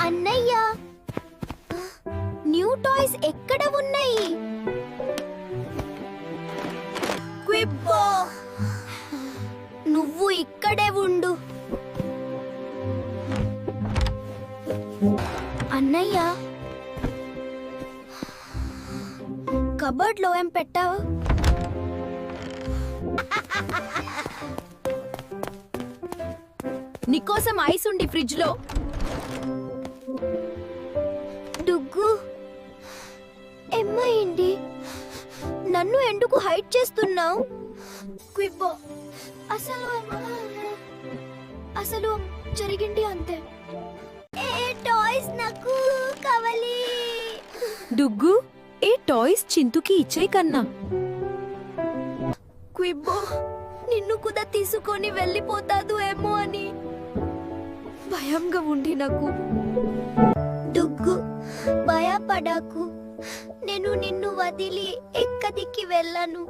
అన్నయ్య, new toys ఎక్కడ ఉన్నాయి? క్విబ్బో, నువ్వు ఇక్కడే ఉండు. అన్నయ్య, కబోర్డ్లో ఏం పెట్టావు? నీకోసం ఐస్ ఉంది ఫ్రిడ్జ్ లో. డుగ్గు, ఏమైంది? నన్ను ఎందుకు హైడ్ చేస్తున్నావు? క్విబ్బో, అసలు జరిగింది అంతే. ఏ టాయ్స్ నాకు కావాలి. డుగ్గు, ఏ టాయ్స్ చింతుకి ఇచ్చే కన్నా. క్విబ్బో, నిన్ను కూడా తీసుకొని వెళ్ళిపోతాదు ఏమో అని భయంగా ఉంది నాకు. డుగ్గు, భయపడకు, నేను నిన్ను వదిలి ఎక్కడికి వెళ్ళను.